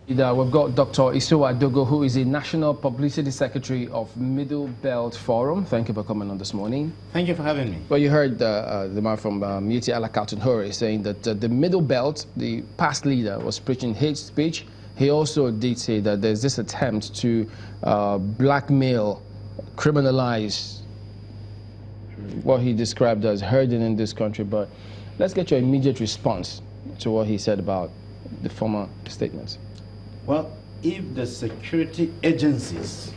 We've got Dr. Isuwa Dogo, who is the National Publicity Secretary of Middle Belt Forum. Thank you for coming on this morning. Thank you for having me. Well, you heard the man from Miyetti saying that the Middle Belt, the past leader, was preaching hate speech. He also did say that there's this attempt to blackmail, criminalize what he described as herding in this country. But let's get your immediate response to what he said about the former statements. Well, if the security agencies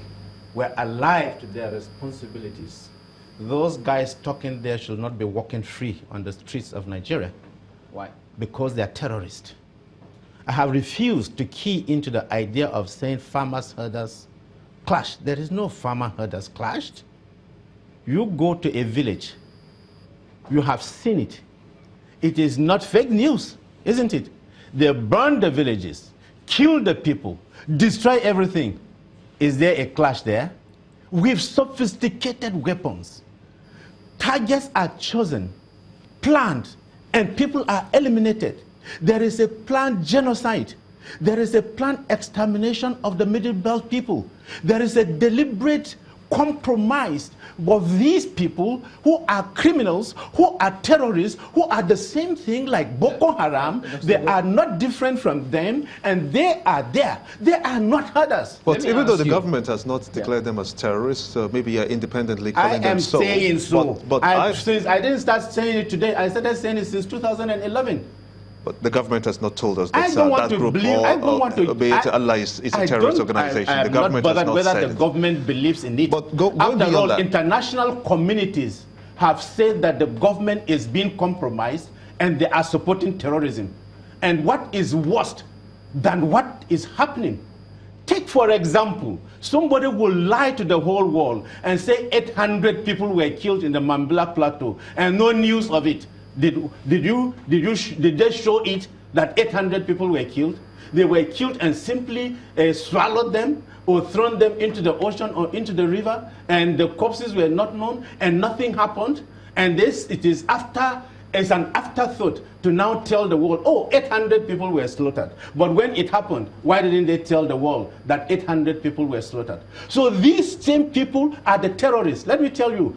were alive to their responsibilities, those guys talking there should not be walking free on the streets of Nigeria. Why? Because they are terrorists. I have refused to key into the idea of saying farmers herders clashed. There is no farmer herders clashed. You go to a village, you have seen it. It is not fake news, isn't it? They burn the villages, kill the people, destroy everything. Is there a clash there? With sophisticated weapons. Targets are chosen, planned, and people are eliminated. There is a planned genocide. There is a planned extermination of the Middle Belt people. There is a deliberate compromise of these people who are criminals, who are terrorists, who are the same thing like Boko Haram. They are not different from them, and they are there. They are not herders. But even though the government has not declared them as terrorists, maybe independently calling them so. I am saying so. But since I didn't start saying it today, I started saying it since 2011. But the government has not told us that that group Allah is a terrorist organization. The government has not whether the government believes in it. But after all, international communities have said that the government is being compromised and they are supporting terrorism. And what is worse than what is happening? Take, for example, somebody will lie to the whole world and say 800 people were killed in the Mambila Plateau and no news of it. Did they show it that 800 people were killed? They were killed and simply swallowed them or thrown them into the ocean or into the river, and the corpses were not known and nothing happened. And it is an afterthought to now tell the world, oh, 800 people were slaughtered. But when it happened, why didn't they tell the world that 800 people were slaughtered? So these same people are the terrorists. Let me tell you,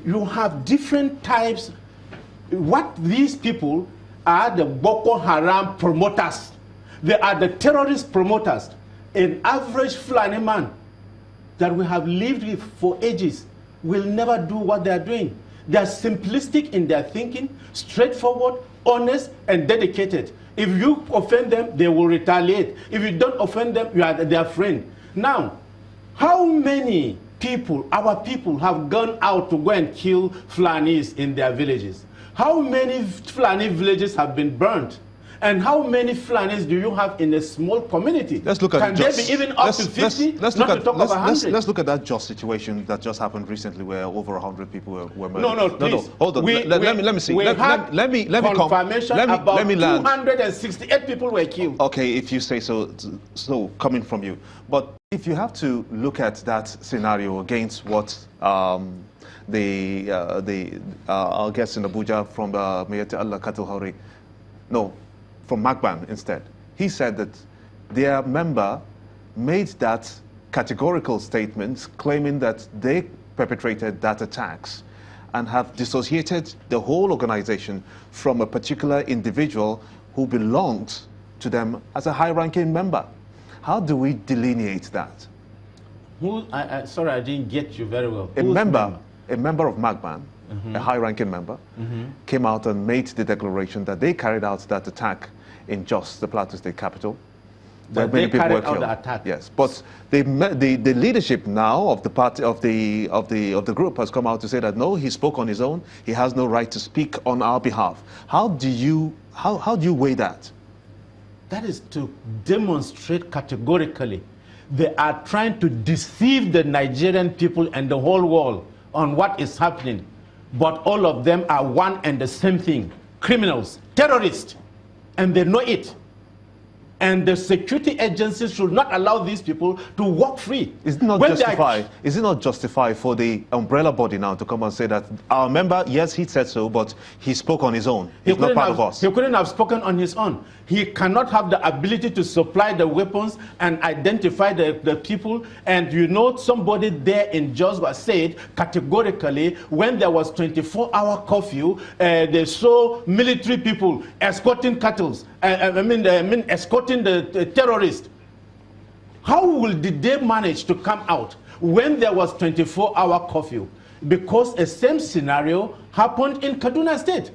you have different types. What these people are the Boko Haram promoters. They are the terrorist promoters. An average Fulani man that we have lived with for ages will never do what they are doing. They are simplistic in their thinking, straightforward, honest, and dedicated. If you offend them, they will retaliate. If you don't offend them, you are their friend. Now, how many people, our people, have gone out to go and kill Fulanis in their villages? How many Fulani villages have been burnt? And how many Fulanis do you have in a small community? Let's look at Can there be even up to 50? Let's look at that just situation that just happened recently where over 100 people were murdered. No, please. No, hold on. Let me see. Let me confirmation about 268 people were killed. Okay, if you say so, coming from you. But if you have to look at that scenario against what our guest in Abuja from Miyetti Allah Cattle Hori, from Magban instead. He said that their member made that categorical statement claiming that they perpetrated that attacks and have dissociated the whole organization from a particular individual who belonged to them as a high-ranking member. How do we delineate that? Sorry, I didn't get you very well. A member of Magban, a high-ranking member, came out and made the declaration that they carried out that attack in Jos, the Plateau State capital. But they carried out the attack. Yes, but the leadership now of the party of the group has come out to say that no, he spoke on his own. He has no right to speak on our behalf. How do you weigh that? That is to demonstrate categorically they are trying to deceive the Nigerian people and the whole world on what is happening. But all of them are one and the same thing: criminals, terrorists, and they know it. And the security agencies should not allow these people to walk free. Is it not justified? Is it not justified for the umbrella body now to come and say that our member, yes, he said so, but he spoke on his own. He's not part of us. He couldn't have spoken on his own. He cannot have the ability to supply the weapons and identify the people. And you know, somebody there in Joshua said categorically, when there was 24-hour curfew, they saw military people escorting cattle. Escorting the terrorists. How did they manage to come out when there was 24-hour curfew? Because a same scenario happened in Kaduna State.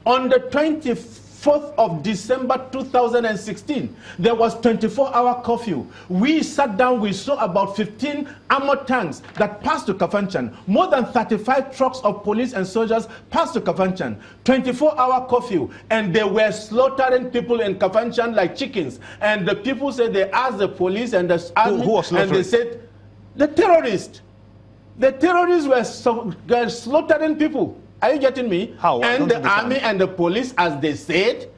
On the 24th of December 2016, there was 24-hour curfew. We sat down, we saw about 15 armored tanks that passed to Kafanchan. More than 35 trucks of police and soldiers passed to Kafanchan. 24-hour curfew, and they were slaughtering people in Kafanchan like chickens. And the people said, they asked the police and the army, who was and they said, the terrorists. The terrorists were slaughtering people. Are you getting me? How? And the army and the police, as they said,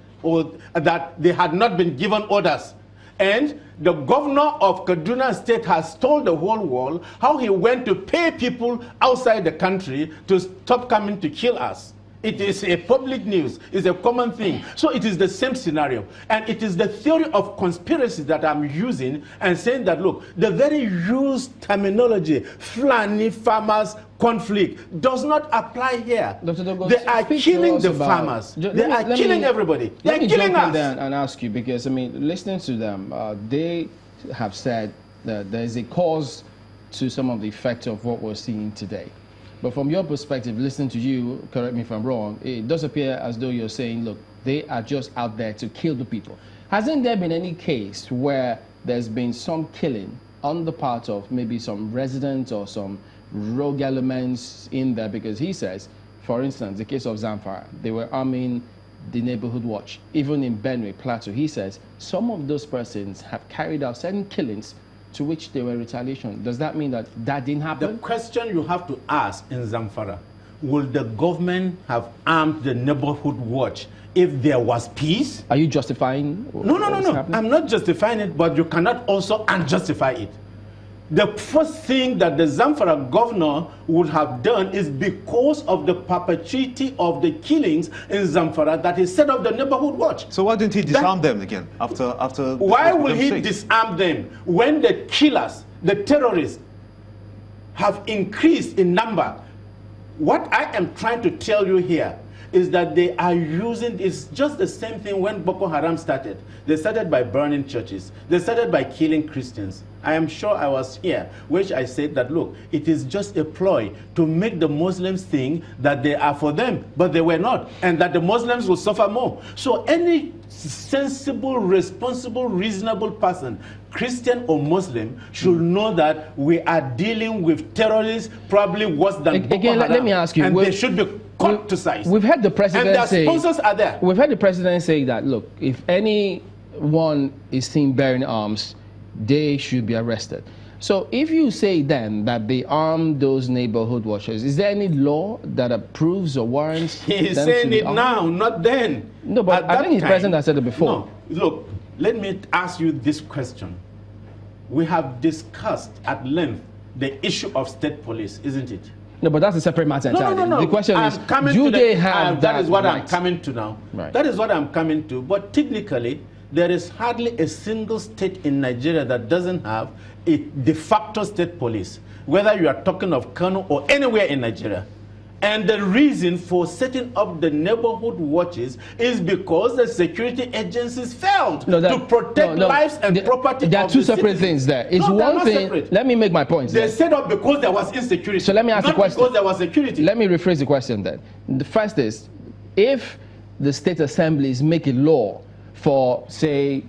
that they had not been given orders. And the governor of Kaduna State has told the whole world how he went to pay people outside the country to stop coming to kill us. It is a public news. It's a common thing. So it is the same scenario. And it is the theory of conspiracy that I'm using and saying that, look, the very used terminology, Fulani farmers conflict, does not apply here. Dr. Dogo, they are killing the farmers. They are killing everybody. They are killing us. Let me and ask you, because, I mean, listening to them, they have said that there is a cause to some of the effects of what we're seeing today. But from your perspective, listening to you, correct me if I'm wrong, it does appear as though you're saying, look, they are just out there to kill the people. Hasn't there been any case where there's been some killing on the part of maybe some residents or some rogue elements in there? Because he says, for instance, the case of Zamfara, they were arming the neighborhood watch. Even in Benue Plateau, he says, some of those persons have carried out certain killings to which they were retaliation. Does that mean that that didn't happen? The question you have to ask in Zamfara, will the government have armed the neighborhood watch if there was peace? Are you justifying? No. I'm not justifying it, but you cannot also unjustify it. The first thing that the Zamfara governor would have done is because of the perpetuity of the killings in Zamfara that he set up the neighborhood watch. So why didn't he disarm them again after? Why will he disarm them when the killers, the terrorists, have increased in number? What I am trying to tell you here is that they are using, it's just the same thing when Boko Haram started. They started by burning churches. They started by killing Christians. I am sure I was here, which I said that, look, it is just a ploy to make the Muslims think that they are for them, but they were not, and that the Muslims will suffer more. So any sensible, responsible, reasonable person, Christian or Muslim, should know that we are dealing with terrorists probably worse than Boko Haram. Let me ask you, and they should be cut to size. We've heard the president and say, their sponsors are there. We've heard the president say that, look, if anyone is seen bearing arms, they should be arrested. So if you say then that they arm those neighborhood watchers, is there any law that approves or warrants? He's saying it now, not then. No, but I think the president has said it before. No, look, let me ask you this question. We have discussed at length the issue of state police, isn't it? No, but that's a separate matter entirely. No. The question is, do they have that is what right? I'm coming to now. Right. That is what I'm coming to. But technically, there is hardly a single state in Nigeria that doesn't have a de facto state police, whether you are talking of Kano or anywhere in Nigeria. And the reason for setting up the neighborhood watches is because the security agencies failed to protect lives and property. There are two separate things there. It's one thing. Separate. Let me make my point. They set up because there was insecurity. So let me ask the question. Because there was security. Let me rephrase the question then. The first is, if the state assemblies make a law for, say,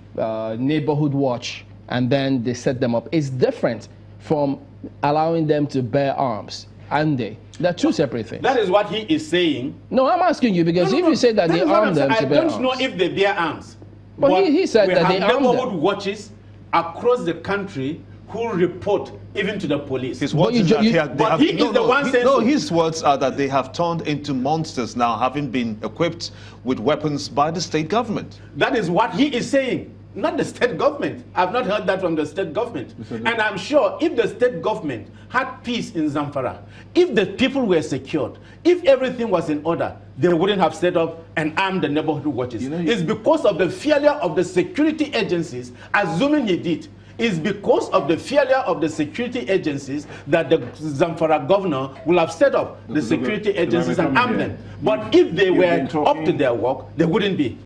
neighborhood watch, and then they set them up, it's different from allowing them to bear arms, aren't they? They're two separate things. That is what he is saying. No, I'm asking you because if you say that they arm them to bear arms. I don't know if they bear arms. But he said that they arm them. We have neighborhood watches across the country who report even to the police. His words is that his words are that they have turned into monsters now, having been equipped with weapons by the state government. That is what he is saying. Not the state government. I've not heard that from the state government. And I'm sure if the state government had peace in Zamfara, if the people were secured, if everything was in order, they wouldn't have set up and armed the neighborhood watches. It's because of the failure of the security agencies, assuming he did. It's because of the failure of the security agencies that the Zamfara governor will have set up the security agencies and armed them. But if they were up to their work, they wouldn't be.